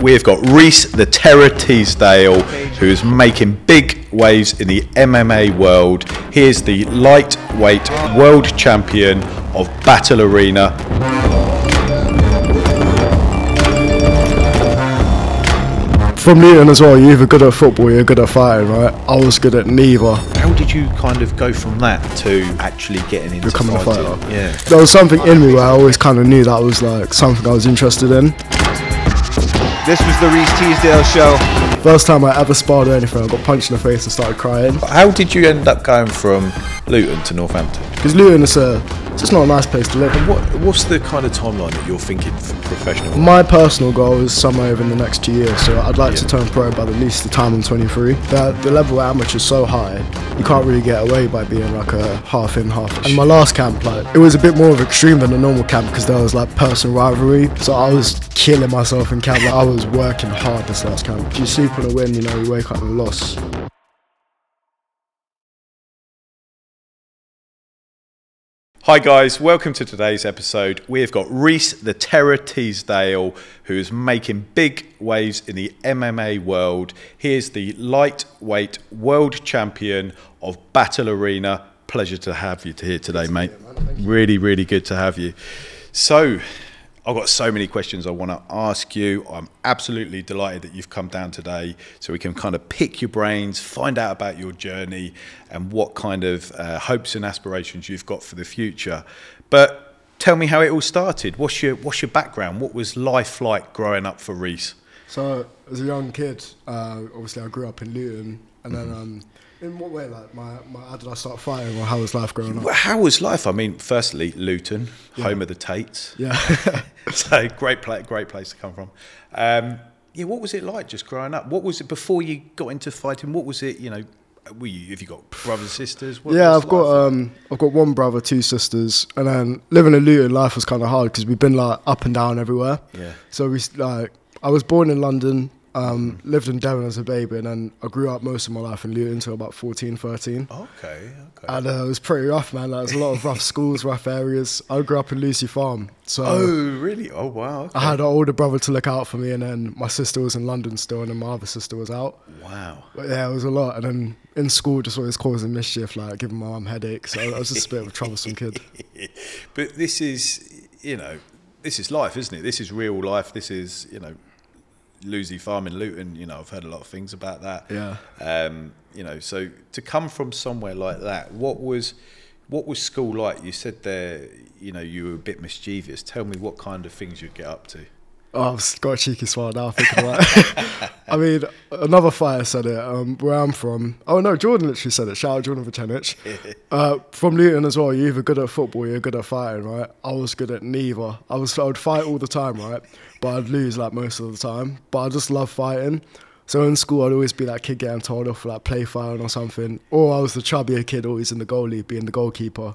we've got Reise the Terror Teasdale, who's making big waves in the MMA world. He is the lightweight world champion of Battle Arena. From Luton as well, you're either good at football or you're good at fighting, right? I was good at neither. How did you kind of go from that to actually getting into Becoming fighting? a fighter? Yeah. There was something in me where I always kind of knew that was like something I was interested in. This was the Reise Teasdale show. First time I ever sparred or anything, I got punched in the face and started crying. How did you end up going from Luton to Northampton? Because Luton is just not a nice place to live. What's the kind of timeline that you're thinking for professional? My personal goal is somewhere within the next 2 years, so I'd like to turn pro by at least the time I'm 23. The level of amateur is so high, you can't really get away by being like a half in, half out. And my last camp, like, it was a bit more of extreme than a normal camp because there was like personal rivalry, so I was killing myself in camp. Like, I was working hard this last camp. If you sleep on a win, you know, you wake up with a loss. Hi guys, welcome to today's episode. We've got Reise the Terror Teasdale, who's making big waves in the MMA world. He is the lightweight world champion of Battle Arena. Pleasure to have you here today, mate. Really, really good to have you. So, I've got so many questions I want to ask you. I'm absolutely delighted that you've come down today so we can kind of pick your brains, find out about your journey and what kind of hopes and aspirations you've got for the future. But tell me how it all started. What's your background? What was life like growing up for Reise? So, as a young kid, obviously I grew up in Luton, and then in what way, like, how did I start fighting, or how was life growing up? Well, how was life? I mean, firstly, Luton, home of the Tates. Yeah. So great place to come from. Yeah, what was it like just growing up? What was it before you got into fighting? What was it, you know, have you got brothers, sisters? Yeah, I've got one brother, 2 sisters, and then living in Luton, life was kind of hard because we've been like up and down everywhere. Yeah. So I was born in London, lived in Devon as a baby, and then I grew up most of my life in Luton until about 14, 13. Okay. And it was pretty rough, man. Like, there's a lot of rough schools, rough areas. I grew up in Lucy Farm. So oh, really? Oh, wow. Okay. I had an older brother to look out for me, and then my sister was in London still, and then my other sister was out. Wow. But yeah, it was a lot. And then in school, just always causing mischief, like giving my mum headaches. So I was just a bit of a troublesome kid. But this is, you know, this is life, isn't it? This is real life. This is, you know, Lucy Farm in Luton, you know, I've heard a lot of things about that. Yeah. You know, so to come from somewhere like that, what was school like? You said there, you know, you were a bit mischievous. Tell me what kind of things you'd get up to. Oh, I've got a cheeky smile now thinking about it. I mean, another fighter said it, where I'm from. Oh no, Jordan literally said it. Shout out Jordan Vucenic. From Luton as well, you're either good at football or you're good at fighting, right? I was good at neither. I would fight all the time, right? But I'd lose like most of the time. But I just love fighting. So in school, I'd always be that kid getting told off for like play fighting or something. Or I was the chubbier kid always in the goalie, being the goalkeeper.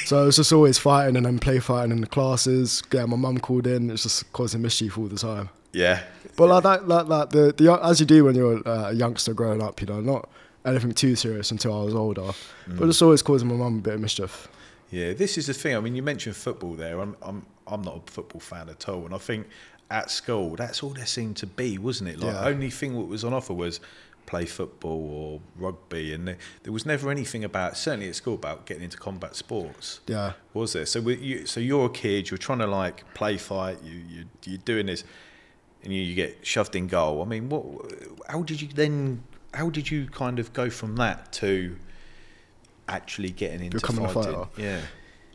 So it was just always fighting and then play fighting in the classes, getting my mum called in. It's just causing mischief all the time. Yeah. But like that, as you do when you're a youngster growing up, you know, not anything too serious until I was older. But it's always causing my mum a bit of mischief. Yeah, this is the thing. I mean, you mentioned football there. I'm not a football fan at all, and I think at school that's all there seemed to be, wasn't it? Like, the only thing that was on offer was play football or rugby, and there was never anything about, certainly at school, about getting into combat sports. Yeah, was there? So so you're a kid, you're trying to like play fight, you're doing this, and you get shoved in goal. I mean, how did you kind of go from that to actually getting into becoming fighting? A fighter? Yeah.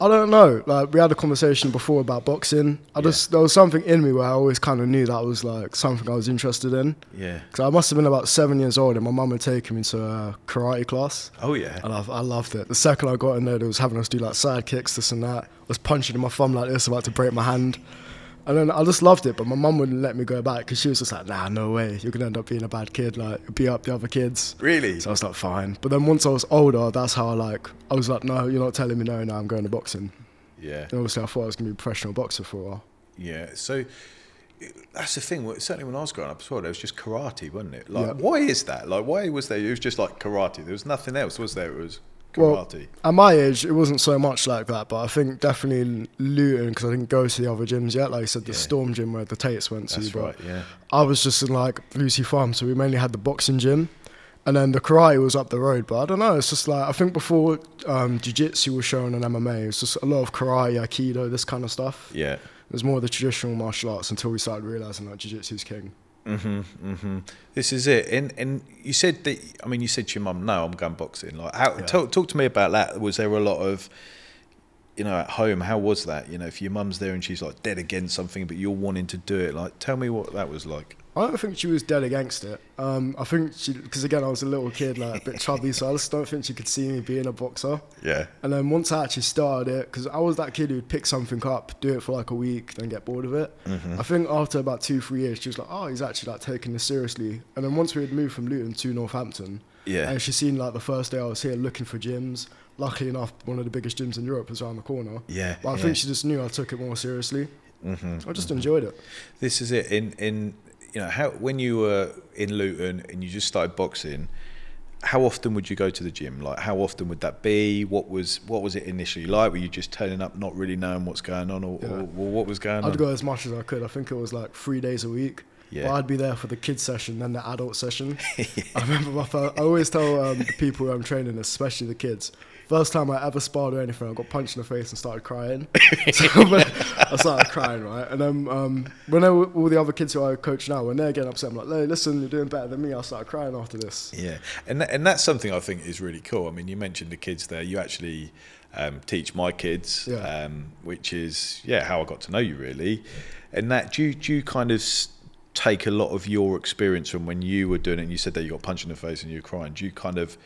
I don't know. Like, we had a conversation before about boxing. There was something in me where I always kind of knew that was like something I was interested in. Yeah. Because I must have been about 7 years old, and my mum had taken me to a karate class. Oh yeah. And I loved it. The second I got in there, they was having us do like side kicks, this and that. I was punching in my thumb like this, about to break my hand. And then I just loved it, but my mum wouldn't let me go back because she was just like, nah, no way. You're going to end up being a bad kid, like, beat up the other kids. Really? So I was like, fine. But then once I was older, that's how I was like, no, you're not telling me no, now I'm going to boxing. Yeah. And obviously I thought I was going to be a professional boxer for a while. Yeah, so that's the thing. Certainly when I was growing up as well, there was just karate, wasn't it? Like, why is that? Like, why was there? It was just like karate. There was nothing else, was there? It was... karate? Well, at my age, it wasn't so much like that, but I think definitely in Luton, because I didn't go to the other gyms yet. Like you said, the Storm gym where the Tates went to. That's right, yeah. I was just in like Lucy Farm, so we mainly had the boxing gym. And then the karate was up the road, but I don't know, it's just like, I think before jiu-jitsu was shown on MMA, it was just a lot of karate, aikido, this kind of stuff. Yeah. It was more the traditional martial arts until we started realising that jiu-jitsu's king. This is it. And you said that, I mean, you said to your mum, no, I'm going boxing. Like, talk to me about that. Was there a lot of, you know, at home, how was that? You know, if your mum's there and she's like dead against something, but you're wanting to do it, like, tell me what that was like. I don't think she was dead against it. I think she, because again, I was a little kid, like a bit chubby, so I just don't think she could see me being a boxer. Yeah. And then once I actually started it, because I was that kid who'd pick something up, do it for like a week, then get bored of it. I think after about 2-3 years, she was like, oh, he's actually like taking this seriously. And then once we had moved from Luton to Northampton, and she seen like the first day I was here looking for gyms. Luckily enough, one of the biggest gyms in Europe was around the corner. Yeah. But I think she just knew I took it more seriously. I just enjoyed it. This is it. In you know, how when you were in Luton and you just started boxing, how often would you go to the gym? Like, how often would that be? What was it initially like? Were you just turning up, not really knowing what's going on, or what was going on? I'd go as much as I could. I think it was like 3 days a week. Yeah. But I'd be there for the kids session, then the adult session. I remember I always tell the people who I'm training, especially the kids, first time I ever sparred or anything, I got punched in the face and started crying. So I started crying, right? And then when all the other kids who I coach now, when they're getting upset, I'm like, hey, listen, you're doing better than me. I started crying after this. Yeah, and that's something I think is really cool. I mean, you mentioned the kids there. You actually teach my kids, which is, how I got to know you, really. And that, do you kind of take a lot of your experience from when you were doing it, and you said that you got punched in the face and you were crying, do you kind of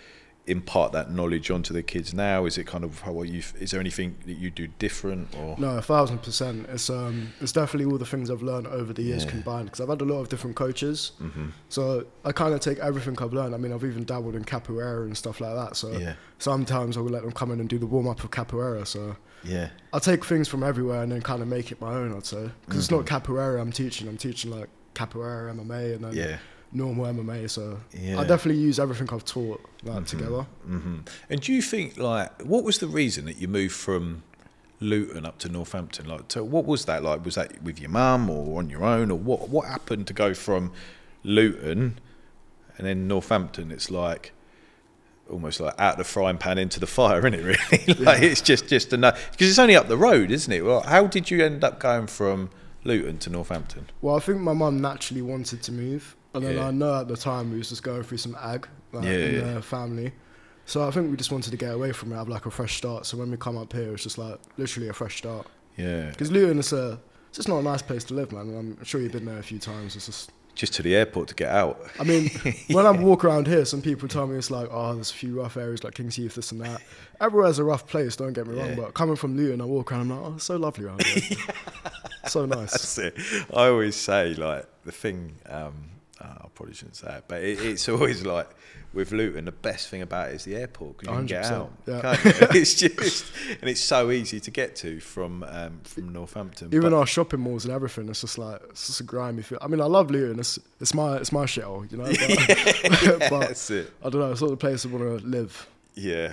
impart that knowledge onto the kids now? Is it kind of is there anything that you do different? Or no, 1000%. It's definitely all the things I've learned over the years combined, because I've had a lot of different coaches, so I kind of take everything I've learned. I mean, I've even dabbled in capoeira and stuff like that, so sometimes I will let them come in and do the warm-up of capoeira, so I take things from everywhere and then kind of make it my own, I'd say, because it's not capoeira I'm teaching like capoeira, MMA, and then normal MMA, so I definitely use everything I've taught together. And do you think, like, what was the reason that you moved from Luton up to Northampton? Like, so what was that like? Was that with your mum or on your own, or what happened to go from Luton and then Northampton? It's like almost like out of the frying pan into the fire, isn't it, really? Like, it's just enough, because it's only up the road, isn't it? Well, how did you end up going from Luton to Northampton? Well, I think my mum naturally wanted to move, and then I know at the time we was just going through some ag in the family, so I think we just wanted to get away from it, have like a fresh start. So when we come up here, it's just like literally a fresh start. Yeah, because Luton is it's just not a nice place to live, man. And I'm sure you've been there a few times. It's just to the airport to get out. I mean, when I walk around here, some people tell me it's like, oh, there's a few rough areas like King's Heath, this and that. Everywhere's a rough place, don't get me wrong, but coming from Luton, I walk around, I'm like, oh, it's so lovely around here. So nice. That's it. I always say, like, the thing, I probably shouldn't say it, but it's always like, with Luton, the best thing about it is the airport, because you can get out. Yeah. It's just, and it's so easy to get to from Northampton. Even our shopping malls and everything, it's just like, it's just a grimy feel. I mean, I love Luton. It's my shithole, you know. But that's it. I don't know. It's not the place I want to live. Yeah.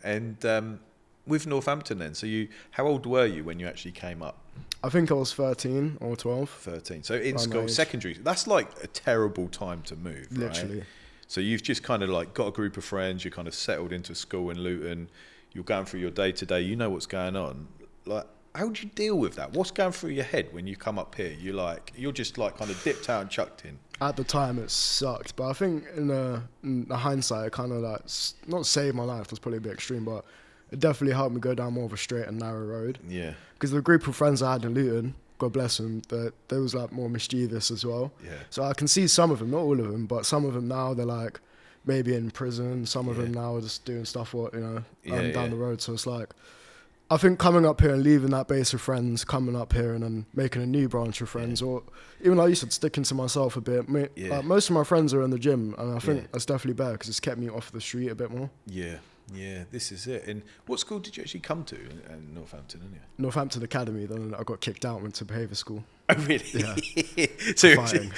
And with Northampton, then, so how old were you when you actually came up? I think I was 13 or 12. 13. So in school, secondary. That's like a terrible time to move, right? Literally. So you've just kind of like got a group of friends, you're kind of settled into school in Luton, you're going through your day to day, you know what's going on. Like, how do you deal with that? What's going through your head when you come up here? You're just like kind of dipped out and chucked in. At the time, it sucked, but I think in the hindsight, it kind of like not saved my life. That's probably a bit extreme, but it definitely helped me go down more of a straight and narrow road. Yeah. Because the group of friends I had in Luton, God bless them, they was like more mischievous as well. Yeah. So I can see some of them, not all of them, but some of them now they're like maybe in prison. Some of them now are just doing stuff down the road. So it's like, I think coming up here and leaving that base of friends, coming up here and then making a new branch of friends, or even like you said, sticking to myself a bit. Like most of my friends are in the gym, and I think that's definitely better because it's kept me off the street a bit more. Yeah, this is it. And what school did you actually come to in Northampton, didn't you? Northampton Academy, then I got kicked out and went to behaviour school. Oh, really? Yeah. So, for fighting.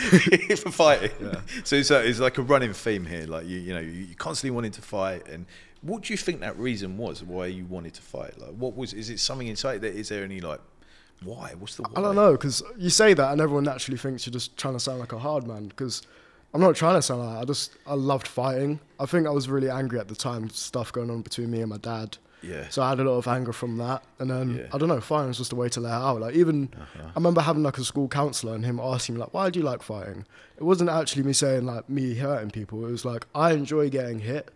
For fighting. Yeah. So it's like a running theme here, like you constantly wanting to fight, and What do you think that reason was why you wanted to fight? Like, what was? Is it something inside that? Is there any like why? What's the why? I don't know, because you say that and everyone naturally thinks you're just trying to sound like a hard man. Because I'm not trying to sound like that. I loved fighting. I think I was really angry at the time. Stuff going on between me and my dad. Yeah. So I had a lot of anger from that, and then I don't know, fighting was just a way to let it out. Like even I remember having like a school counsellor and him asking me like, "Why do you like fighting?" It wasn't actually me saying like me hurting people. It was like I enjoy getting hit,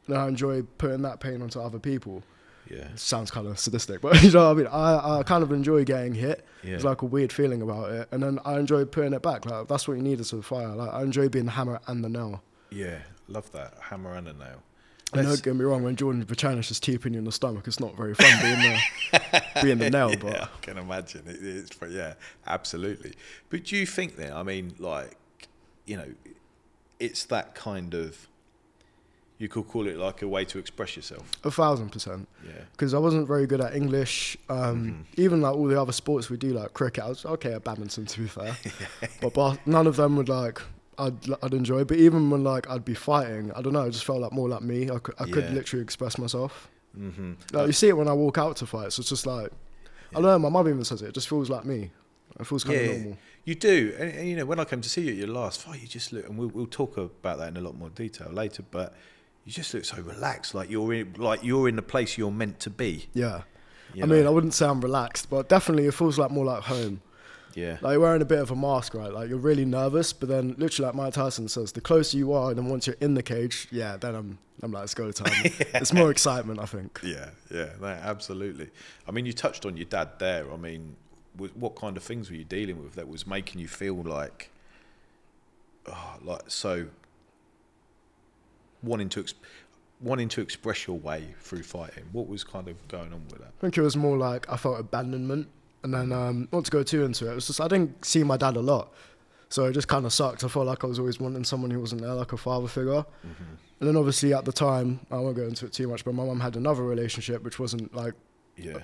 and I enjoy putting that pain onto other people. Yeah. It sounds kind of sadistic, but you know what I mean. I kind of enjoy getting hit. Yeah. There's like a weird feeling about it, and then I enjoy putting it back. Like that's what you need as a fighter. Like I enjoy being the hammer and the nail. Yeah, love that hammer and a nail. And don't get me wrong, when Jordan Vachanish is teeping you in the stomach, it's not very fun being the nail. But I can imagine it's absolutely. But do you think then? I mean, like, you know, it's that kind of. You could call it like a way to express yourself. 1,000%. Yeah. Because I wasn't very good at English. Even like all the other sports we do, like cricket, I was okay at badminton, to be fair. but none of them would like. I'd enjoy, but even when like I'd be fighting, I don't know, it just felt like more like me. I could literally express myself. Like you see it when I walk out to fights. It's just like I don't know. My mum even says it. It just feels like me. It feels kind of normal. You do, and you know when I came to see you at your last fight, you just look, and we'll talk about that in a lot more detail later. But you just look so relaxed, like you're in the place you're meant to be. Yeah, I mean, I wouldn't say I'm relaxed, but definitely it feels like more like home. Yeah. Like you're wearing a bit of a mask, right? Like you're really nervous, but then literally like Mike Tyson says, the closer you are, and then once you're in the cage, then I'm like, it's go time. It's more excitement, I think. Yeah, no, absolutely. I mean, you touched on your dad there. I mean, what kind of things were you dealing with that was making you feel like so wanting to express your way through fighting? What was kind of going on with that? I think it was more like I felt abandonment. And then, not to go too into it, it was just I didn't see my dad a lot. So it just kind of sucked. I felt like I was always wanting someone who wasn't there, like a father figure. And then obviously at the time, I won't go into it too much, but my mum had another relationship which wasn't like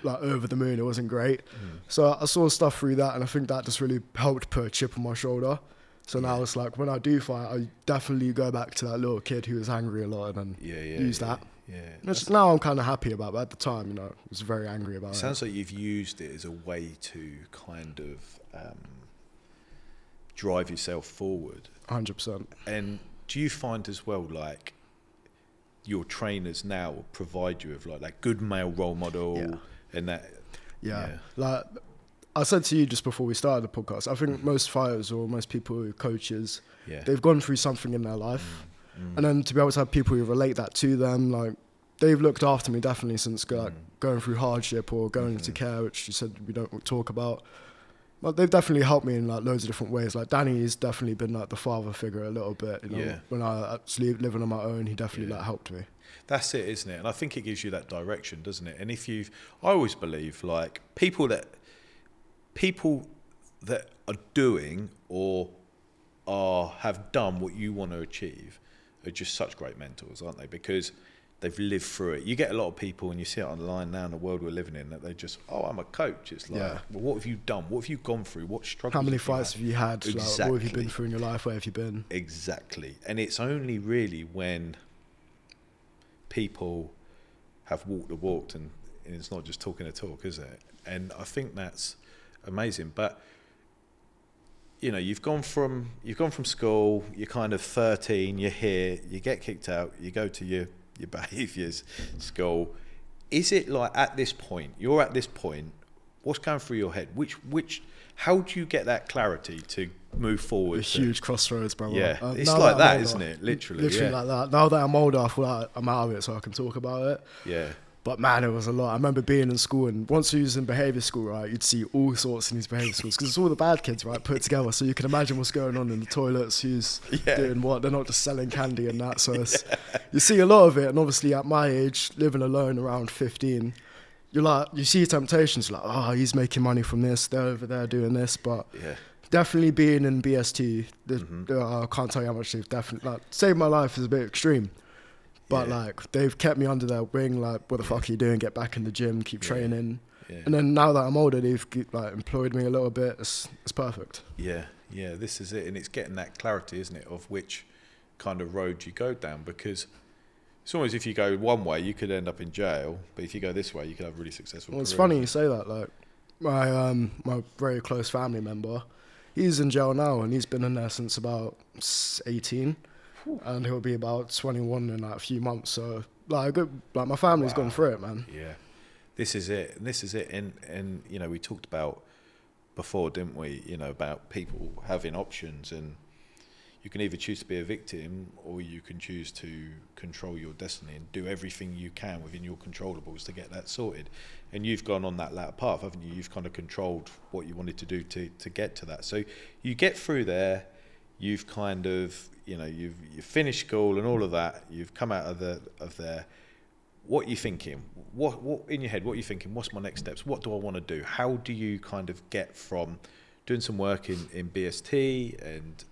over the moon. It wasn't great. So I saw stuff through that, and I think that just really helped put a chip on my shoulder. So now it's like when I do fight, I definitely go back to that little kid who was angry a lot and then use that. Yeah. Now I'm kind of happy about it, but at the time, you know, I was very angry about it. Sounds like you've used it as a way to kind of drive yourself forward. 100%. And do you find as well, like, your trainers now provide you with like that good male role model and that? Yeah. Like I said to you just before we started the podcast, I think most fighters or most people who are coaches, they've gone through something in their life. And then to be able to have people who relate that to them, like they've looked after me definitely since going through hardship or going into care, which you said we don't talk about. But they've definitely helped me in like loads of different ways. Like Danny's definitely been like the father figure a little bit. You know, when I actually living on my own, he definitely like helped me. That's it, isn't it? And I think it gives you that direction, doesn't it? And if I always believe like people that are doing or have done what you want to achieve are just such great mentors, aren't they? Because they've lived through it. You get a lot of people, and you see it online now in the world we're living in, that they just, I'm a coach. It's like, well, what have you done? What have you gone through? What struggles? How many fights have you had? Exactly. Like, what have you been through in your life? Where have you been? Exactly. And it's only really when people have walked the walk, and it's not just talking the talk, is it? And I think that's amazing. But you know, you've gone from school, you're kind of 13, you're here, you get kicked out, you go to your behaviours school. Is it like you're at this point, what's going through your head? How do you get that clarity to move forward? A huge crossroads, bro. Yeah, it's like that, isn't it? Literally like that. Now that I'm older, I feel like I'm out of it, so I can talk about it. Yeah. But man, it was a lot. I remember being in school, and once you was in behaviour school, right, you'd see all sorts in these behaviour schools because it's all the bad kids, right, put together. So you can imagine what's going on in the toilets, who's doing what. They're not just selling candy and that. So you see a lot of it. And obviously, at my age, living alone around 15, you see temptations like, he's making money from this. They're over there doing this, but definitely being in BST, I can't tell you how much they've definitely saved my life is a bit extreme. But like they've kept me under their wing. Like, what the fuck are you doing? Get back in the gym, keep training. And then now that I'm older, they've like employed me a little bit. It's perfect. Yeah, this is it, and it's getting that clarity, isn't it, of which kind of road you go down. Because It's almost if you go one way, you could end up in jail, but if you go this way, you could have a really successful Well, it's career. funny you say that. Like my very close family member, he's in jail now, and he's been in there since about 18, and he'll be about 21 in like a few months. So like my family's gone through it, man. Yeah, this is it. And this is it. And you know, we talked about before, didn't we? You know, about people having options, and you can either choose to be a victim or you can choose to control your destiny and do everything you can within your controllables to get that sorted. And you've gone on that latter path, haven't you? You've kind of controlled what you wanted to do to get to that. So you get through there, you've kind of, you know, you've finished school and all of that, you've come out of there. What are you thinking? What in your head, what are you thinking? What's my next steps? What do I want to do? How do you kind of get from doing some work in BST and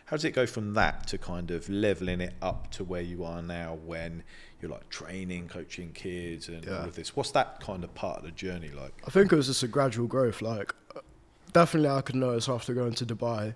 how does it go from that to kind of leveling it up to where you are now when you're like training, coaching kids and all of this? What's that kind of part of the journey like? I think it was just a gradual growth. Like, definitely I could notice after going to Dubai,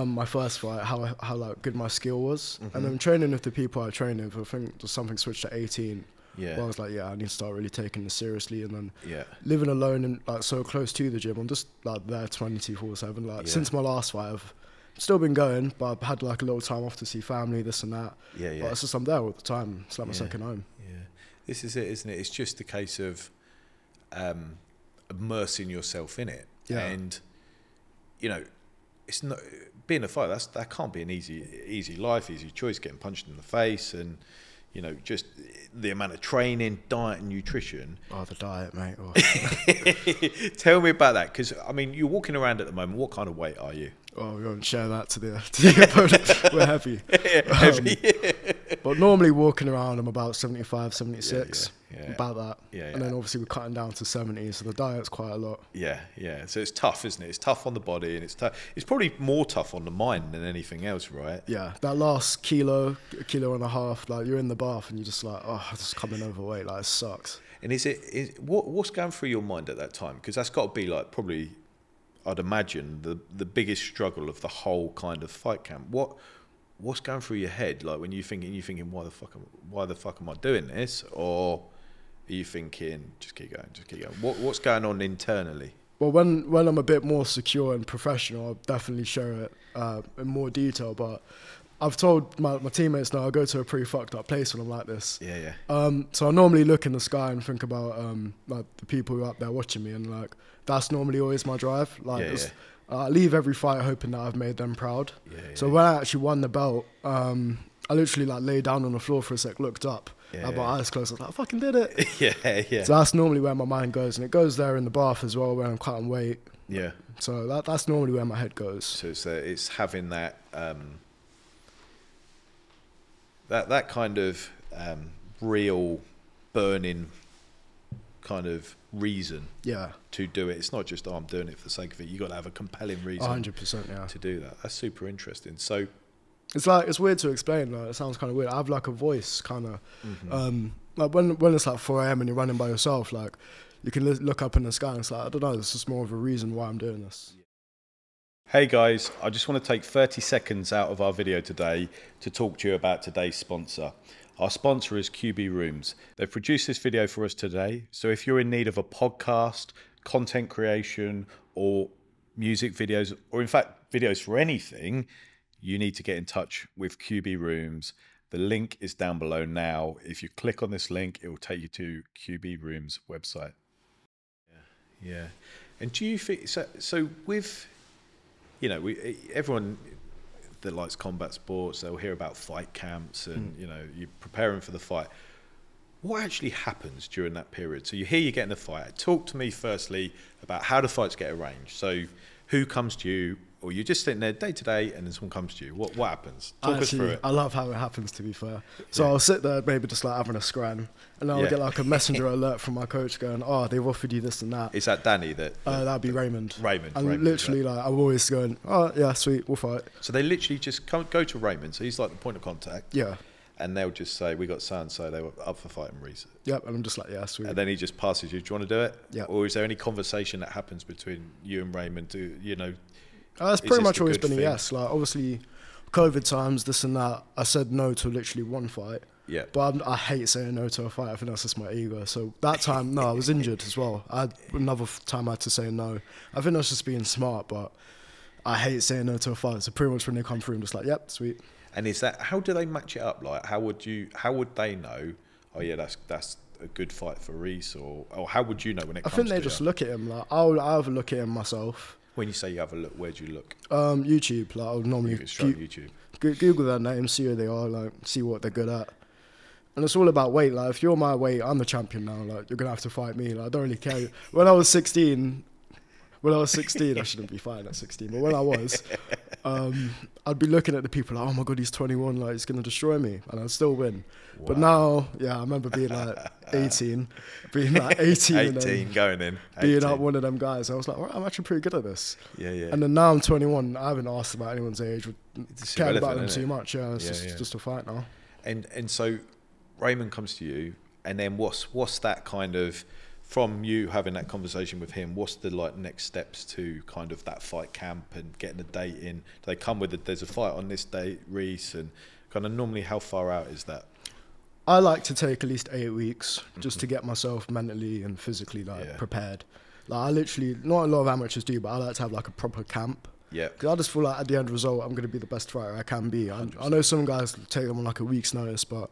my first fight, how like good my skill was. And then training with the people I trained with, I think there's something switched at 18. Where I was like, I need to start really taking this seriously. And then living alone and like so close to the gym, I'm just like there 24/7. Like since my last fight, I've still been going, but I've had like a little time off to see family, this and that. But it's just I'm there all the time. It's like my second home. This is it, isn't it? It's just a case of immersing yourself in it. And you know, it's not being a fighter. That can't be an easy life, easy choice. Getting punched in the face and you know, just the amount of training, diet and nutrition. Oh, the diet, mate. Oh. Tell me about that, because, I mean, you're walking around at the moment. What kind of weight are you? Oh, we won't share that to the opponent. We're heavy. But normally walking around, I'm about 75, 76. About that. And then obviously we're cutting down to 70, so the diet's quite a lot. So it's tough, isn't it? It's tough on the body, and it's probably more tough on the mind than anything else, right? Yeah, that last kilo and a half, like you're in the bath and you're just like, oh, I'm just coming overweight, like it sucks. And what's going through your mind at that time? Because that's got to be like probably, I'd imagine, the biggest struggle of the whole kind of fight camp. What's going through your head, like when you're thinking, why the fuck am I doing this? Or are you thinking, just keep going? What's going on internally? Well, when I'm a bit more secure and professional, I'll definitely share it in more detail. But I've told my teammates now I go to a pretty fucked up place when I'm like this. So I normally look in the sky and think about like the people who are up there watching me, and like that's normally always my drive. Like I leave every fight hoping that I've made them proud. So when I actually won the belt, I literally like lay down on the floor for a sec, looked up, had my eyes closed. I was like, I fucking did it. So that's normally where my mind goes, and it goes there in the bath as well, where I'm cutting weight. So that's normally where my head goes. So it's having that that kind of real burning kind of reason to do it. It's not just, I'm doing it for the sake of it. You've got to have a compelling reason 100%, to do that. That's super interesting. So it's weird to explain. Like, it sounds kind of weird. I have like a voice kind of like when it's like 4 a.m. and you're running by yourself, like you can look up in the sky and it's like, I don't know, it's just more of a reason why I'm doing this. Hey guys, I just want to take 30 seconds out of our video today to talk to you about today's sponsor. Our sponsor is QB Rooms. They've produced this video for us today. So if you're in need of a podcast, content creation, or music videos, or in fact videos for anything, you need to get in touch with QB Rooms. The link is down below now. If you click on this link, it will take you to QB Rooms website. And do you think so with, you know, everyone that likes combat sports, they'll hear about fight camps and, you know, you're preparing for the fight. What actually happens during that period? So you hear you're getting a fight. Talk to me firstly about how the fights get arranged. So who comes to you, or you're just sitting there day to day and then someone comes to you. What happens? Talk us through it. I love how it happens, to be fair. So I'll sit there maybe just like having a scran, and then I'll get like a messenger alert from my coach going, oh, they've offered you this and that. Is that Danny? That'd be Raymond. Raymond. And literally like I'm always going, oh yeah, sweet, we'll fight. So they literally just go to Raymond. So he's like the point of contact. Yeah. And they'll just say, we got so-and-so, they were up for fighting Reise. Yep, and I'm just like, yeah, sweet. And then he just passes you, do you want to do it? Yeah. Or is there any conversation that happens between you and Raymond to, you know? That's pretty much always been a yes. Like, obviously, COVID times, this and that, I said no to literally one fight. Yeah. But I hate saying no to a fight. I think that's just my ego. So that time, no, I was injured as well. I had another time I had to say no. I think that's just being smart, but I hate saying no to a fight. So pretty much when they come through, I'm just like, yep, sweet. And is that, how do they match it up? Like, how would they know, oh yeah, that's a good fight for Reise, or how would you know when it comes to I think they just look at him. Like, I'll have a look at him myself. When you say you have a look, where do you look? YouTube. Like, I'll normally YouTube. Google their name, see who they are, like, see what they're good at. And it's all about weight. Like, if you're my weight, I'm the champion now. Like, you're gonna have to fight me. Like, I don't really care. When I was 16, I shouldn't be fighting at 16, but when I was, I'd be looking at the people like, oh my god, he's 21, like he's gonna destroy me, and I'd still win. Wow. But now, yeah, I remember being like 18, and then going in, 18. being up one of them guys. I was like, well, I'm actually pretty good at this. Yeah. And then now I'm 21. I haven't asked about anyone's age. Care about them too much. Yeah, it's just a fight now. And so Raymond comes to you, and then what's that kind of, from you having that conversation with him, what's the like next steps to kind of that fight camp and getting a date in? Do they come with it? There's a fight on this date, Reise, and kind of normally how far out is that? I like to take at least 8 weeks just to get myself mentally and physically prepared. Like, I literally, not a lot of amateurs do, but I like to have like a proper camp. Yeah. Because I just feel like at the end result, I'm going to be the best fighter I can be. I know some guys take them on like a week's notice, but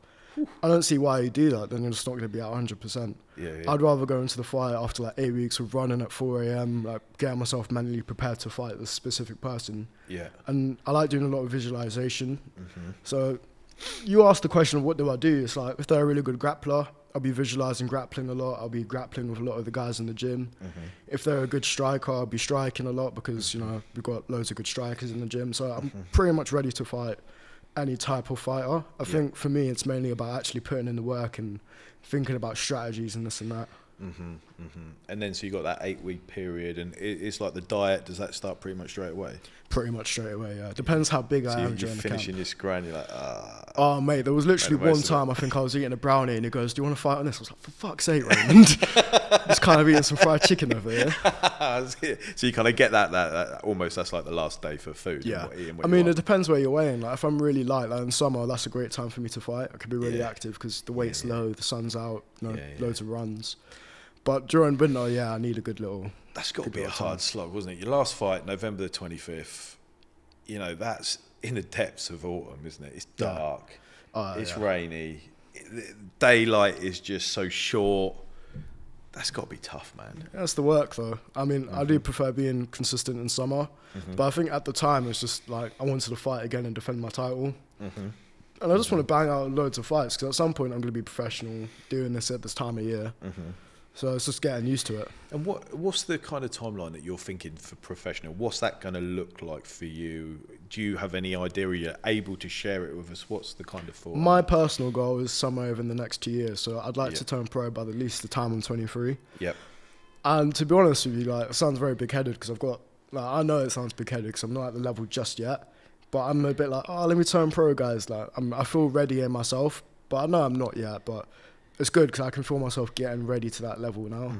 I don't see why you do that. Then you're just not going to be at 100%. Yeah. I'd rather go into the fight after like 8 weeks of running at 4 a.m., like getting myself mentally prepared to fight this specific person. Yeah. And I like doing a lot of visualization. So you asked the question of what do I do? It's like, if they're a really good grappler, I'll be visualizing grappling a lot. I'll be grappling with a lot of the guys in the gym. If they're a good striker, I'll be striking a lot because, you know, we've got loads of good strikers in the gym. So I'm pretty much ready to fight any type of fighter. I think for me, it's mainly about actually putting in the work and thinking about strategies and this and that. And then so you got that 8 week period, and it's like the diet, does that start pretty much straight away? Pretty much straight away, yeah. Depends how big I am during the camp. Finishing this grind, you're like, oh mate, there was literally one time I think I was eating a brownie and he goes, do you want to fight on this? I was like, for fuck's sake, Raymond. Just kind of eating some fried chicken over here. So you kind of get that almost, that's like the last day for food. Yeah. What I mean, it depends where you're weighing. Like, if I'm really light, like in summer, that's a great time for me to fight. I can be really active because the weight's low, the sun's out, loads of runs. But during winter, I need a good little... That's got to be a hard slog, wasn't it? Your last fight, November the 25th, you know, that's in the depths of autumn, isn't it? It's dark, it's rainy, daylight is just so short. That's got to be tough, man. That's the work, though. I mean, I do prefer being consistent in summer, but I think at the time, it's just like, I wanted to fight again and defend my title. And I just want to bang out loads of fights, because at some point, I'm going to be professional doing this at this time of year. So it's just getting used to it. And what's the kind of timeline that you're thinking for professional? What's that going to look like for you? Do you have any idea? Are you able to share it with us? What's the kind of thought? My personal goal is somewhere within the next 2 years. So I'd like to turn pro by at least the time I'm 23. Yep. And to be honest with you, like, it sounds very big-headed because I've got, like, I know it sounds big-headed because I'm not at the level just yet. But I'm a bit like, oh, let me turn pro, guys. Like, I feel ready in myself, but I know I'm not yet. But it's good because I can feel myself getting ready to that level now.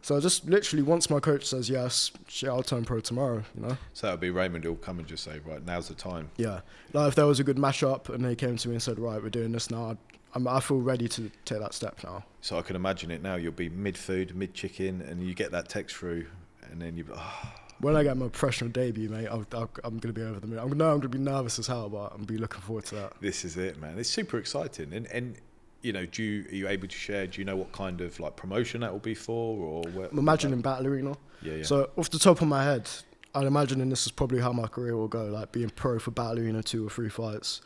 So just literally, once my coach says yes, shit, I'll turn pro tomorrow, you know? So that'll be Raymond who'll come and just say, right, now's the time. Yeah. Like, if there was a good matchup and they came to me and said, right, we're doing this now, I feel ready to take that step now. So I can imagine it now. You'll be mid-food, mid-chicken, and you get that text through, and then you'll be When I get my professional debut, mate, I'm going to be over the moon. I'm going to be nervous as hell, but I'm going to be looking forward to that. This is it, man. It's super exciting. And you know, are you able to share? Do you know what kind of like promotion that will be for, or where? I'm imagining Battle Arena. Yeah. So off the top of my head, I'm imagining this is probably how my career will go, like being pro for Battle Arena 2 or 3 fights.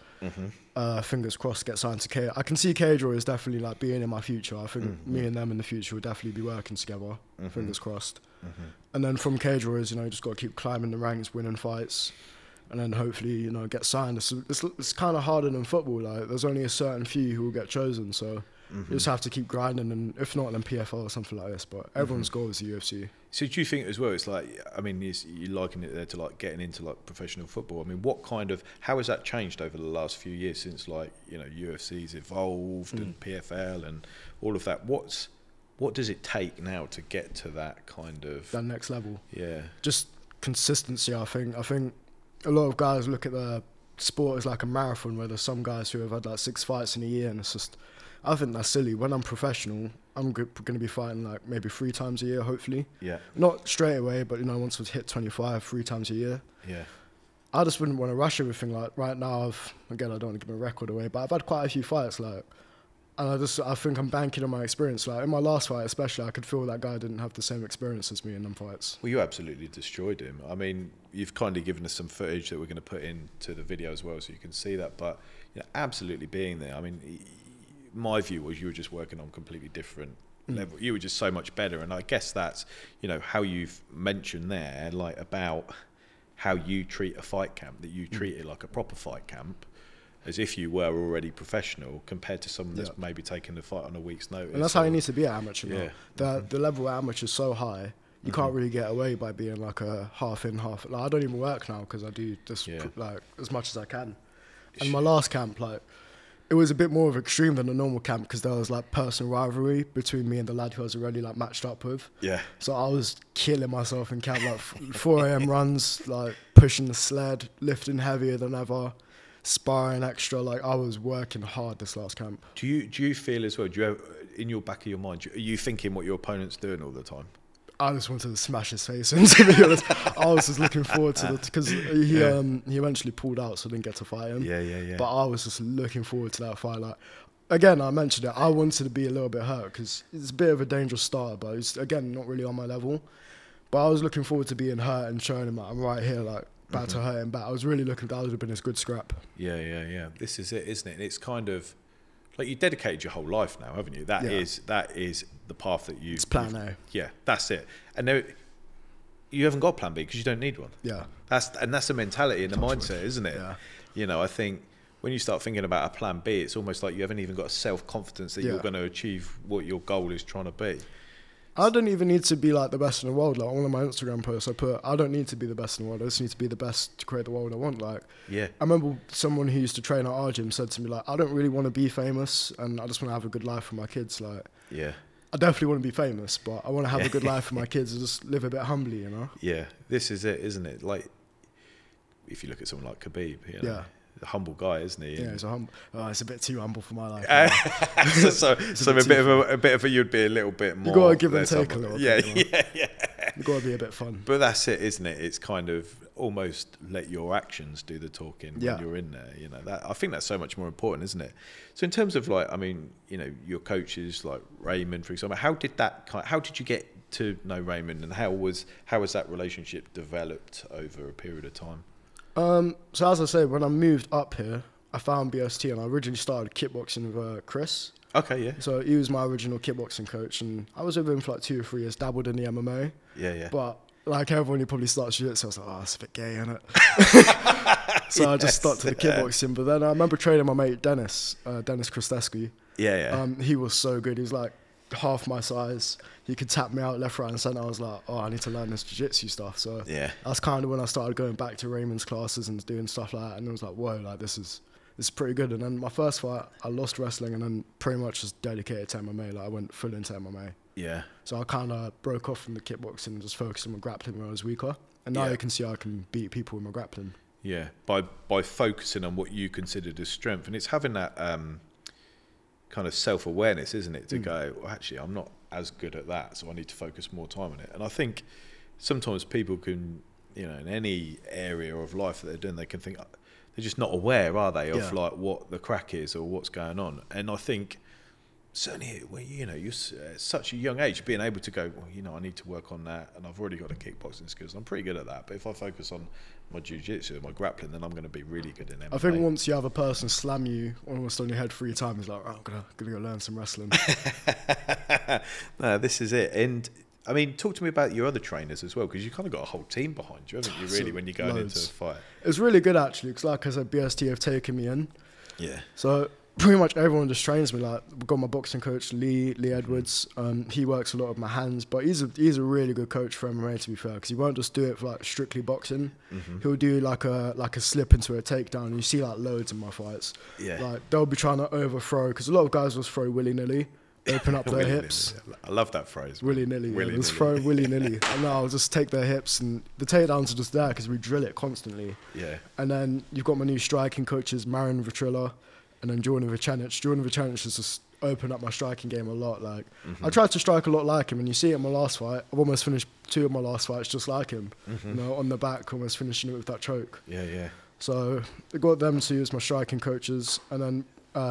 Fingers crossed, get signed to Cage. I can see Cage Warriors definitely like being in my future. I think me and them in the future will definitely be working together. Fingers crossed. And then from Cage Warriors, you know, you just got to keep climbing the ranks, winning fights. And then hopefully, you know, get signed. It's kind of harder than football. Like, there's only a certain few who will get chosen. So you just have to keep grinding. And if not, then PFL or something like this. But everyone's goal is the UFC. So do you think as well, it's like, I mean, you liken it there to like getting into like professional football. I mean, how has that changed over the last few years since, like, you know, UFC's evolved and PFL and all of that? What does it take now to get to that kind of... That next level? Yeah. Just consistency, I think. I think a lot of guys look at the sport is like a marathon where there's some guys who have had like 6 fights in a year, and it's just, I think that's silly. When I'm professional, I'm going to be fighting like maybe 3 times a year, hopefully. Yeah. Not straight away, but you know, once I hit 25, 3 times a year. Yeah. I just wouldn't want to rush everything. Like right now, again, I don't want to give my record away, but I've had quite a few fights, like, and I think I'm banking on my experience. Like in my last fight, especially, I could feel that guy didn't have the same experience as me in them fights. Well, you absolutely destroyed him. I mean, you've kindly given us some footage that we're going to put into the video as well, so you can see that. But you know, absolutely being there. I mean, my view was you were just working on completely different level. You were just so much better, and I guess that's, you know, how you've mentioned there, like about how you treat a fight camp, that you treat it like a proper fight camp, as if you were already professional, compared to someone that's maybe taking the fight on a week's notice. And that's how you need to be at amateur. Yeah. The level at amateur is so high, you can't really get away by being like a half in, half. Like I don't even work now because I do just like as much as I can. And my last camp, like, it was a bit more of extreme than a normal camp because there was like personal rivalry between me and the lad who I was already like matched up with. Yeah. So I was killing myself in camp, like 4 AM runs, like pushing the sled, lifting heavier than ever, sparring extra. Like I was working hard this last camp. Do you feel as well? Do you have, in your back of your mind, are you thinking what your opponent's doing all the time? I just wanted to smash his face in, to be honest. I was just looking forward to it because he eventually pulled out, so I didn't get to fight him. Yeah. But I was just looking forward to that fight. Like, again, I mentioned it, I wanted to be a little bit hurt because it's a bit of a dangerous start, but it's, again, not really on my level. But I was looking forward to being hurt and showing him that I'm right here, like, about to hurt him back. I was really looking, that would have been a good scrap. Yeah. This is it, isn't it? And it's kind of, like, you dedicated your whole life now, haven't you? That is the path that you. It's plan A. Yeah, that's it. And there, you haven't got plan B because you don't need one. Yeah. That's the mentality and the mindset, isn't it? Yeah. You know, I think when you start thinking about a plan B, it's almost like you haven't even got self-confidence that you're going to achieve what your goal is trying to be. I don't even need to be like the best in the world. Like on one of my Instagram posts, I put, I don't need to be the best in the world. I just need to be the best to create the world I want. Like, I remember someone who used to train at our gym said to me, like, I don't really want to be famous, and I just want to have a good life for my kids. Like, I definitely want to be famous, but I want to have a good life for my kids and just live a bit humbly, you know? Yeah, this is it, isn't it? Like, if you look at someone like Khabib, you know, a humble guy, isn't he? Yeah, he's a humble. Oh, it's a bit too humble for my life. so a bit of a, you'd be a little bit more. You got to give and take a little bit. Yeah. You got to be a bit fun. But that's it, isn't it? It's kind of almost let your actions do the talking when you're in there. You know, that I think that's so much more important, isn't it? So in terms of, like, I mean, you know, your coaches like Raymond, for example, how did you get to know Raymond, and how was that relationship developed over a period of time? So as I say, when I moved up here, I found BST, and I originally started kickboxing with Chris. Okay, yeah. So he was my original kickboxing coach, and I was with him for like 2 or 3 years, dabbled in the MMA. Yeah. But like everyone, he probably starts jiu-jitsu, so I was like, oh, it's a bit gay, isn't it? So I just stuck to the kickboxing. But then I remember training my mate Dennis Kristescu. Yeah. He was so good. He was like half my size. He could tap me out left, right, and centre. I was like, oh, I need to learn this jiu-jitsu stuff. So that's kind of when I started going back to Raymond's classes and doing stuff like that. And I was like, whoa, like this is pretty good. And then my first fight, I lost wrestling, and then pretty much just dedicated to MMA. Like I went full into MMA. Yeah. So I kind of broke off from the kickboxing and just focused on my grappling where I was weaker. And now you can see I can beat people with my grappling. Yeah, by focusing on what you considered as strength, and it's having that kind of self-awareness, isn't it? To go, well, actually, I'm not as good at that, so I need to focus more time on it. And I think sometimes people can, you know, in any area of life that they're doing, they can think they're just not aware, are they, of like what the crack is or what's going on. And I think certainly, well, you know, you're at such a young age, being able to go, well, you know, I need to work on that, and I've already got a kickboxing skills. I'm pretty good at that, but if I focus on my jiu-jitsu and my grappling, then I'm going to be really good in MMA. I think once you have a person slam you almost on your head 3 times, like, oh, I'm gonna go learn some wrestling. No, this is it. And I mean, talk to me about your other trainers as well, because you kind of got a whole team behind you, haven't you? Really, when you're going into a fight, it's really good actually, because like I said, BST have taken me in. Yeah. So pretty much everyone just trains me. Like, we've got my boxing coach Lee Edwards. He works a lot with my hands, but he's a really good coach for MMA, to be fair, because he won't just do it for like strictly boxing. He'll do like a slip into a takedown. You see like loads in my fights. Yeah. Like they'll be trying to overthrow, because a lot of guys just throw willy nilly. open up their hips. I love that phrase. Willy-nilly. Yeah, just throw willy-nilly. And I'll just take their hips, and the takedowns are just there because we drill it constantly. Yeah. And then you've got my new striking coaches, Marion Vitrilla, and then Jordan Vicenic. Jordan Vicenic has just opened up my striking game a lot. Like, I tried to strike a lot like him, and you see it in my last fight. I've almost finished 2 of my last fights just like him. You know, on the back, almost finishing it with that choke. Yeah, yeah. So I got them 2 as my striking coaches, and then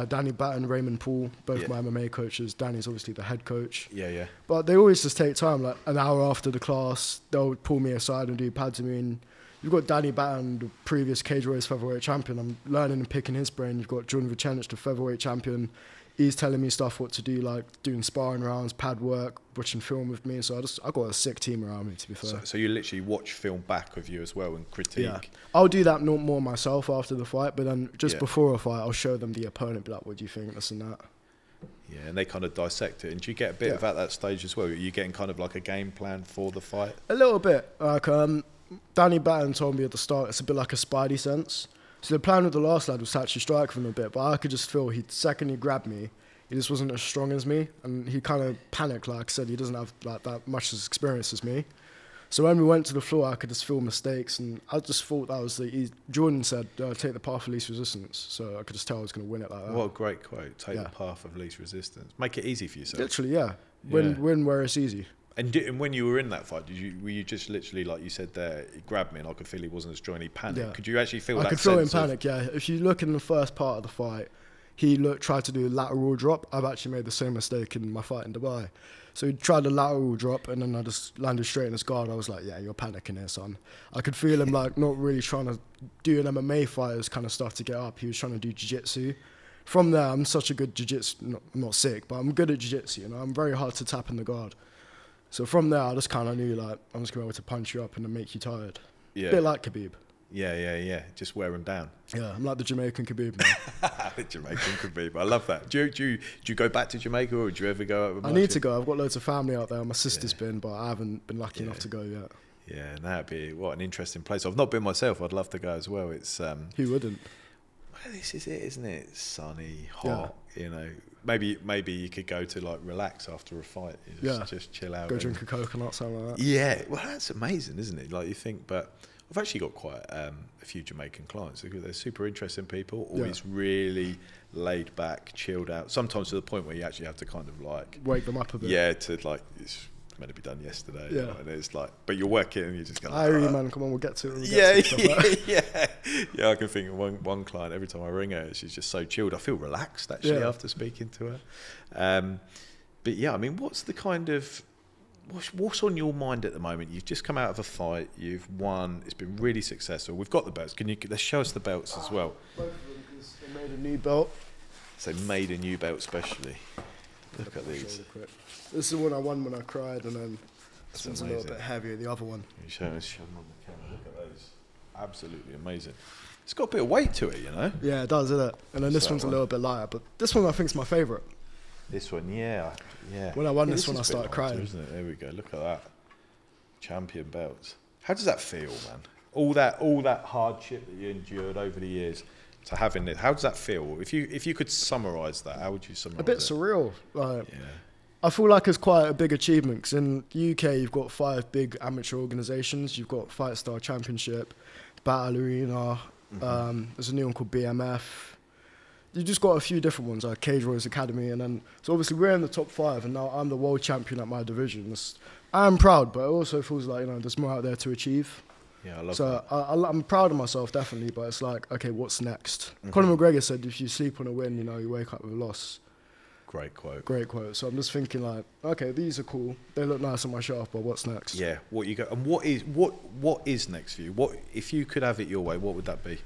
Danny Batten, Raymond Paul, both my MMA coaches. Danny's obviously the head coach. Yeah, yeah. But they always just take time, like an hour after the class, they'll pull me aside and do pads with me. And you've got Danny Batten, the previous Cage Warriors featherweight champion. I'm learning and picking his brain. You've got Jordan Vicenic, the featherweight champion. He's telling me stuff what to do, like doing sparring rounds, pad work, watching film with me. So I got a sick team around me, to be fair. So you literally watch film back of you as well and critique. Yeah. I'll do that more myself after the fight, but then just before a fight, I'll show them the opponent, be like, what do you think, this and that. Yeah, and they kind of dissect it. And do you get a bit of at that stage as well? Are you getting kind of like a game plan for the fight? A little bit. Like, Danny Batten told me at the start, it's a bit like a spidey sense. So the plan with the last lad was to actually strike him a bit, but I could just feel second he grabbed me, he just wasn't as strong as me, and he kind of panicked. Like I said, he doesn't have like that much experience as me. So when we went to the floor, I could just feel mistakes, and I just thought that was Jordan said, take the path of least resistance. So I could just tell I was going to win it like that. What a great quote. Take the path of least resistance. Make it easy for yourself. Literally, yeah. Win where it's easy. And when you were in that fight, were you just literally, like you said there, he grabbed me and I could feel he wasn't as strong and he panicked? Yeah. Could you actually feel that? I could feel him panic, yeah. If you look in the first part of the fight, he tried to do a lateral drop. I've actually made the same mistake in my fight in Dubai. So he tried a lateral drop and then I just landed straight in his guard. I was like, yeah, you're panicking here, son. I could feel him like not really trying to do an MMA fighter's kind of stuff to get up. He was trying to do jiu-jitsu. From there, I'm such a good jiu-jitsu, I'm not sick, but I'm good at jiu-jitsu, you know. I'm very hard to tap in the guard. So from there, I just kind of knew, like, I'm just going to be able to punch you up and then make you tired. Yeah. A bit like Khabib. Yeah, yeah, yeah. Just wear him down. Yeah, I'm like the Jamaican Khabib, man. The Jamaican Khabib. I love that. Do you go back to Jamaica or do you ever go out? I need to go. I've got loads of family out there. My sister's been, but I haven't been lucky enough to go yet. Yeah, and that'd be, what an interesting place. I've not been myself. I'd love to go as well. It's Who wouldn't? Well, this is it, isn't it? It's sunny, hot, you know. Maybe you could go to like relax after a fight. Just chill out. Go drink a coconut, something like that. Yeah, well, that's amazing, isn't it? Like you think, but I've actually got quite a few Jamaican clients. They're super interesting people, always really laid back, chilled out. Sometimes to the point where you actually have to kind of like wake them up a bit. Yeah, to like it's meant to be done yesterday. Yeah, you know, and it's like, but you're working and you're just going. Irie, man, come on, we'll get to it. Yeah. I can think of one client. Every time I ring her, she's just so chilled. I feel relaxed actually after speaking to her. But yeah, I mean, what's the kind of what's on your mind at the moment? You've just come out of a fight. You've won. It's been really successful. We've got the belts. Let's show us the belts as well. Both of them, because they made a new belt. So made a new belt specially. Look at these. This is the one I won when I cried, and then this one's a little bit heavier, the other one. You show them on the camera. Look at those. Absolutely amazing. It's got a bit of weight to it, you know? Yeah, it does, isn't it? And then this one's a little bit lighter, but this one I think is my favourite. This one, yeah. When I won this one, I started crying. Isn't it? There we go. Look at that. Champion belts. How does that feel, man? All that hardship that you endured over the years to having it. How does that feel? If you could summarise that, how would you summarise it? A bit surreal. Like, I feel like it's quite a big achievement because in the UK you've got 5 big amateur organisations. You've got Fight Star Championship, Battle Arena. There's a new one called BMF. You just got a few different ones like Cage Warriors Academy, and then so obviously we're in the top 5, and now I'm the world champion at my division. I'm proud, but it also feels like there's more out there to achieve. Yeah, I love that. So I'm proud of myself definitely, but it's like, okay, what's next? Mm-hmm. Conor McGregor said, if you sleep on a win, you wake up with a loss. Great quote. Great quote. So I'm just thinking like, okay, these are cool. They look nice on my shelf, but what's next? Yeah, what you go and what is next for you? What if you could have it your way? What would that be?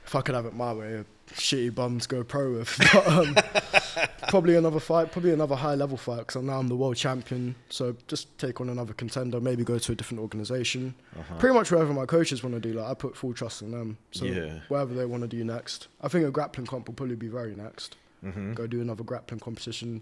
If I could have it my way, shitty bum to go pro with. But, probably another fight, probably another high level fight because now I'm the world champion. So just take on another contender, maybe go to a different organisation. Pretty much wherever my coaches want to do, like I put full trust in them. So wherever they want to do next. I think a grappling comp will probably be very next. Go do another grappling competition.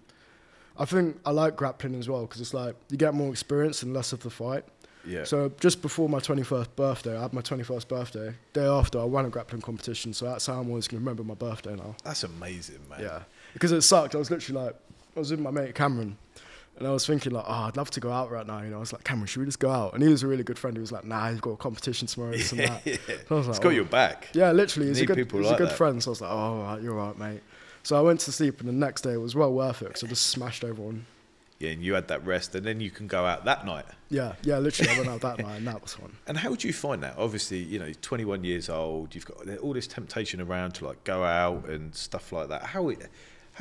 I think I like grappling as well because it's like you get more experience and less of the fight. Yeah. So just before my 21st birthday, I had my 21st birthday. Day after, I won a grappling competition. So that's how I'm always going to remember my birthday now. That's amazing, man. Yeah. Because it sucked. I was literally like with my mate Cameron, and I was thinking like, oh, I'd love to go out right now. You know, I was like, Cameron, should we just go out? And he was a really good friend. He was like, nah, you've got a competition tomorrow, this and that. Yeah. So I was like, It's got your back. Yeah, literally, he's a good that. friend. So I was like, oh, all right, you're right, mate. So I went to sleep, and the next day it was well worth it because I just smashed everyone. Yeah, and you had that rest, and then you can go out that night. Yeah, literally, I went out that night, and that was fun. And how would you find that? Obviously, you know, 21 years old, you've got all this temptation around to like go out and stuff like that. How do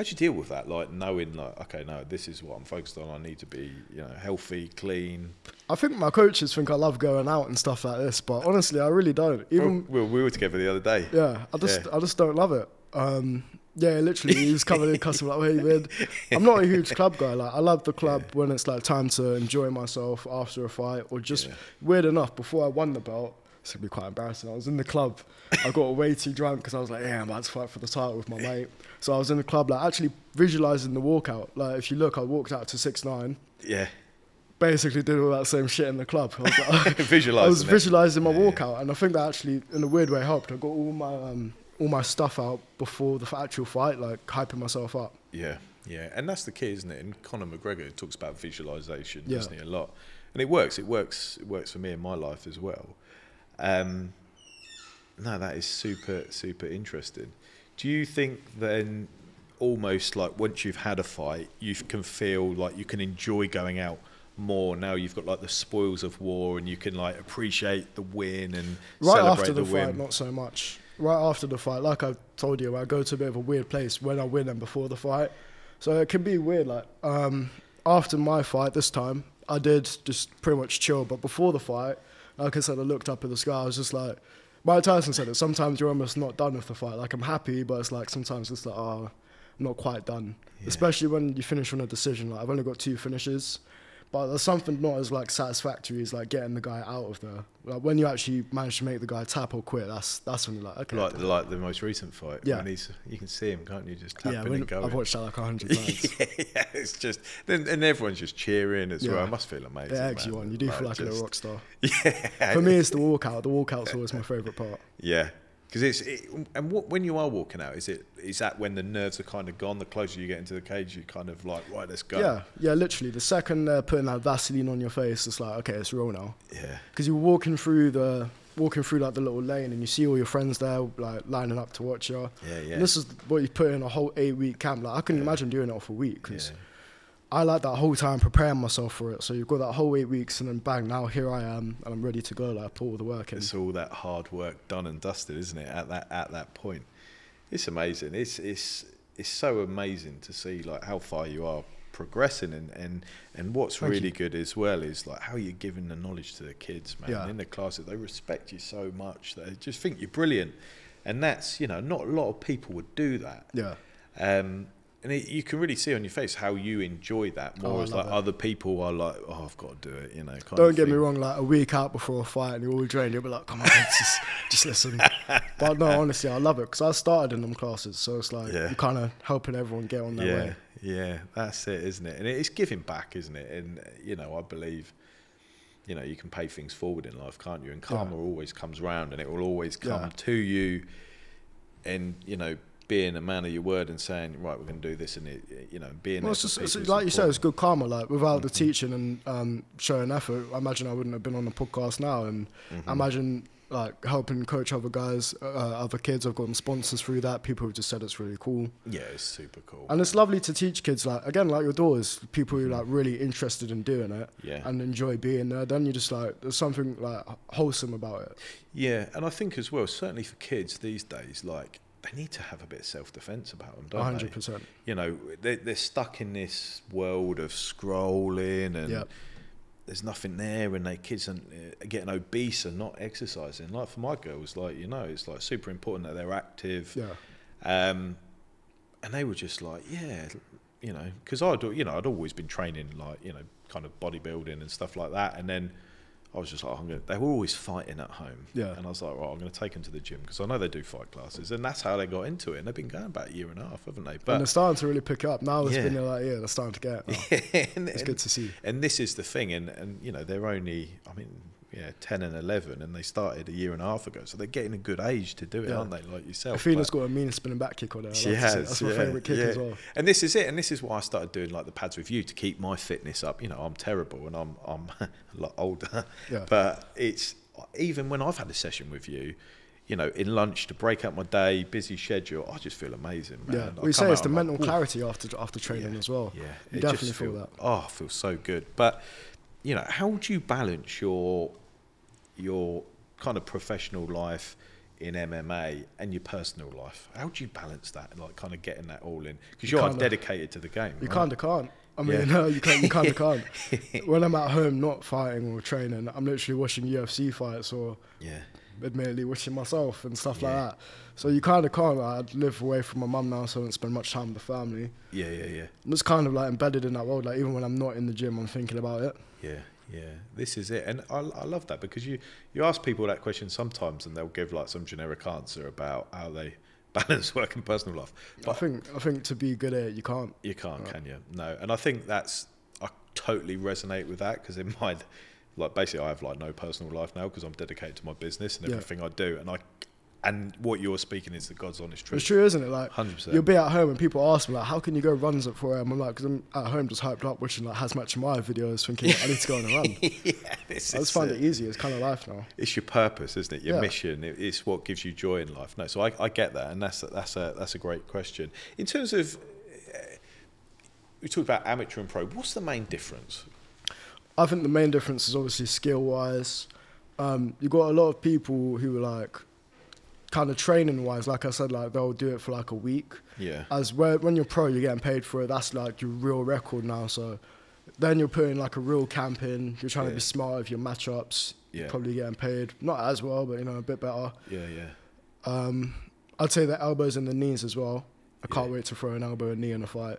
you deal with that? Like knowing, like, okay, no, this is what I'm focused on. I need to be, you know, healthy, clean. I think my coaches think I love going out and stuff like this, but honestly, I really don't. Even we were together the other day. Yeah, I just don't love it. Yeah, literally, he was coming in customer like, hey, man. I'm not a huge club guy. Like, I love the club when it's like time to enjoy myself after a fight, or just weird enough, before I won the belt, it's gonna be quite embarrassing. I was in the club, I got way too drunk because I was like, yeah, I'm about to fight for the title with my mate. So I was in the club, like actually visualizing the walkout. Like, if you look, I walked out to 6'9". Yeah. Basically did all that same shit in the club. I was, like, I was visualizing my walkout, and I think that actually, in a weird way, helped. I got all my stuff out before the actual fight, like hyping myself up. Yeah, and that's the key, isn't it? And Conor McGregor talks about visualization, doesn't he, a lot? And it works for me in my life as well. No, that is super interesting. Do you think then, almost like once you've had a fight, you can feel like you can enjoy going out more now? You've got like the spoils of war, and you can like appreciate the win and celebrate the win. Right after the fight, not so much. Right after the fight, like I told you, I go to a bit of a weird place when I win and before the fight. So it can be weird. Like after my fight this time, I did just pretty much chill. But before the fight, like I said, I looked up at the sky. I was just like, Mike Tyson said it, sometimes you're almost not done with the fight. Like, I'm happy, but it's like sometimes it's like, oh, I'm not quite done. Yeah. Especially when you finish on a decision. Like, I've only got 2 finishes. But there's something not as like satisfactory as like getting the guy out of there. Like when you actually manage to make the guy tap or quit, that's when you're like, okay. Like the most recent fight. Yeah. When you can see him, can't you? Just tapping and going. I've watched that like 100 times. Yeah, it's just and everyone's just cheering as well. It must feel amazing. It eggs you on. You do feel like a rock star. Yeah. For me, it's the walkout. The walkout's always my favourite part. Yeah. Because when you are walking out, is that when the nerves are kind of gone? The closer you get into the cage, you kind of like, right, let's go. Yeah, literally. The second they're putting that Vaseline on your face, it's like, okay, it's real now. Yeah. Because you're walking through like the little lane, and you see all your friends there, like lining up to watch you. Yeah. And this is what you put in a whole 8-week camp. Like I couldn't imagine doing it for a week. Cause I like that whole time preparing myself for it. So you've got that whole 8 weeks, and then bang, now here I am, and I'm ready to go. Like, put all the work in. It's all that hard work done and dusted, isn't it? At that point, it's amazing. It's so amazing to see like how far you are progressing, and what's really good as well is like how you're giving the knowledge to the kids, man. Yeah. In the classes, they respect you so much. They just think you're brilliant, and that's, you know, not a lot of people would do that. Yeah. And you can really see on your face how you enjoy that more. As like other people are like, oh, I've got to do it, you know. Don't get me wrong, like a week out before a fight and you're all drained, you'll be like, come on, just listen. But no, honestly, I love it because I started in them classes, so it's like you're kind of helping everyone get on their way. Yeah, that's it, isn't it? And it's giving back, isn't it? And, you know, I believe, you know, you can pay things forward in life, can't you? And karma always comes round, and it will always come to you. And, you know, being a man of your word and saying, right, we're going to do this, and it, you know, being there for people, like you said, it's good karma. Like without the teaching and showing effort, I imagine I wouldn't have been on the podcast now. And I imagine like helping coach other guys, other kids. I've gotten sponsors through that. People have just said it's really cool. Yeah, it's super cool. And it's lovely to teach kids, like again, like your daughters, people who are like really interested in doing it and enjoy being there. Then you just like, there's something like wholesome about it. Yeah, and I think as well, certainly for kids these days, like, they need to have a bit of self-defense about them, don't 100%. they? You know, they're stuck in this world of scrolling, and there's nothing there, and kids are getting obese and not exercising. Like for my girls, like, you know, it's like super important that they're active. Yeah. And they were just like, you know, because I'd always been training, like, you know, kind of bodybuilding and stuff like that, and then I was just like, they were always fighting at home. Yeah. And I was like, well, I'm going to take them to the gym because I know they do fight classes. And that's how they got into it. And they've been going about a year and a half, haven't they? But, and they're starting to really pick up. Now it's been like, they're starting to get it. It's good to see. And this is the thing. And you know, they're only, I mean, 10 and 11, and they started a year and a half ago. So they're getting a good age to do it, aren't they? Like yourself. Athena's got a mean spinning back kick on her. She has. That's my favourite kick as well. And this is it. And this is why I started doing like the pads with you, to keep my fitness up. You know, I'm terrible and I'm a lot older. Yeah. But it's even when I've had a session with you, you know, in lunch to break up my day, busy schedule, I just feel amazing, man. Yeah, we say it's the mental clarity after training as well. Yeah, you definitely feel that. Oh, I feel so good. But, you know, how would you balance your kind of professional life in MMA and your personal life? How would you balance that and like kind of getting that all in? Because you're dedicated to the game. You kind of can't. I mean, no, you kind of can't. When I'm at home not fighting or training, I'm literally watching UFC fights or admittedly watching myself and stuff like that. So you kind of can't. I live away from my mum now, so I don't spend much time with the family. Yeah. I'm just kind of like embedded in that world. Like even when I'm not in the gym, I'm thinking about it. Yeah, this is it. And I love that, because you ask people that question sometimes and they'll give like some generic answer about how they balance work and personal life. But I think to be good at it, you can't. You can't, can you? No. And I think I totally resonate with that, because in my, like basically I have like no personal life now because I'm dedicated to my business and everything I do. And what you're speaking is the God's honest truth. It's true, isn't it? Like 100%. You'll be at home and people ask me like, how can you go runs at 4 a.m? I'm like, because I'm at home just hyped up watching like Hazmatch My videos, thinking I need to go on a run. I just find it easy. It's kind of life now. It's your purpose, isn't it? Your mission. It's what gives you joy in life. No, so I get that, and that's a great question. In terms of, we talk about amateur and pro. What's the main difference? I think the main difference is obviously skill-wise. You've got a lot of people who are like, kind of training wise, like I said, like they'll do it for like a week. Yeah. As when you're pro, you're getting paid for it. That's like your real record now. So then you're putting like a real camp in. You're trying to be smart with your matchups. You're probably getting paid not as well, but you know, a bit better. I'd say the elbows and the knees as well. I can't wait to throw an elbow and knee in a fight.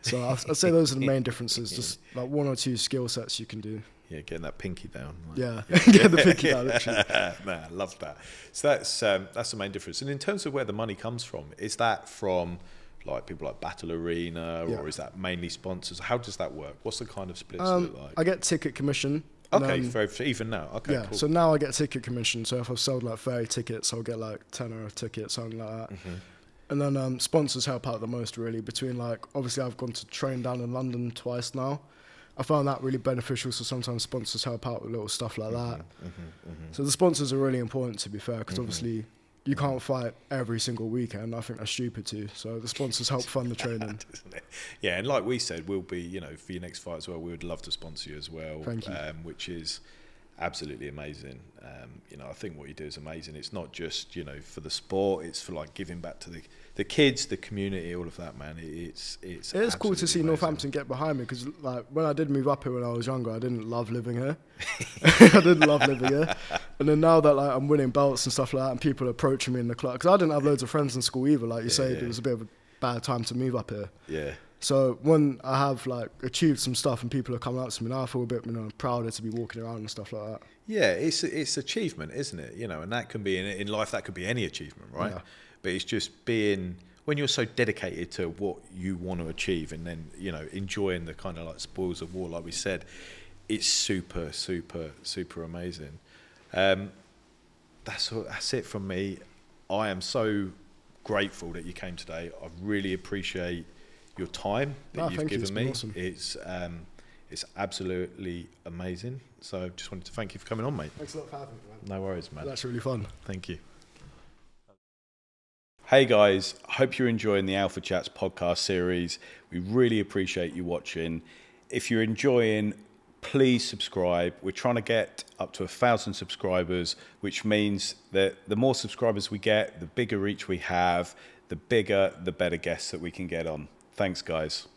So I'd say those are the main differences. Just like 1 or 2 skill sets you can do. Yeah, getting that pinky down. Like. Getting the pinky down, literally. Man, I love that. So that's the main difference. And in terms of where the money comes from, is that from like people like Battle Arena, or is that mainly sponsors? How does that work? What's the kind of splits look like? I get ticket commission. Okay, for even now. Okay, cool. So now I get ticket commission. So if I've sold like 30 tickets, I'll get like 10 or a ticket, something like that. And then sponsors help out the most, really. Between like, obviously I've gone to train down in London twice now. I found that really beneficial, so sometimes sponsors help out with little stuff like that. So the sponsors are really important, to be fair, because obviously you can't fight every single weekend. I think that's stupid too. So the sponsors help fund the training. Yeah, and like we said, we'll be, you know, for your next fight as well, we would love to sponsor you as well. Thank you. Which is absolutely amazing. You know, I think what you do is amazing. It's not just, you know, for the sport, it's for like giving back to the kids, the community, all of that, man. It is cool to see amazing. Northampton get behind me, because like when I did move up here when I was younger, I didn't love living here. I didn't love living here. And then now that like I'm winning belts and stuff like that, and people are approaching me in the club, because I didn't have loads of friends in school either. Like you say, it was a bit of a bad time to move up here. Yeah. So when I have like achieved some stuff and people are coming up to me now, I feel a bit, you know, prouder to be walking around and stuff like that. Yeah, it's achievement, isn't it? You know, and that can be in life, that could be any achievement, right? Yeah. But it's just being, when you're so dedicated to what you want to achieve, and then, you know, enjoying the kind of like spoils of war, like we said, it's super, super, super amazing. That's it from me. I am so grateful that you came today. I really appreciate your time that you've given me. Awesome. It's absolutely amazing. So just wanted to thank you for coming on, mate. Thanks a lot for having me, man. No worries, man. That's really fun. Thank you. Hey guys, hope you're enjoying the Alpha Chats podcast series. We really appreciate you watching. If you're enjoying, please subscribe. We're trying to get up to 1,000 subscribers, which means that the more subscribers we get, the bigger reach we have, the bigger, the better guests that we can get on. Thanks, guys.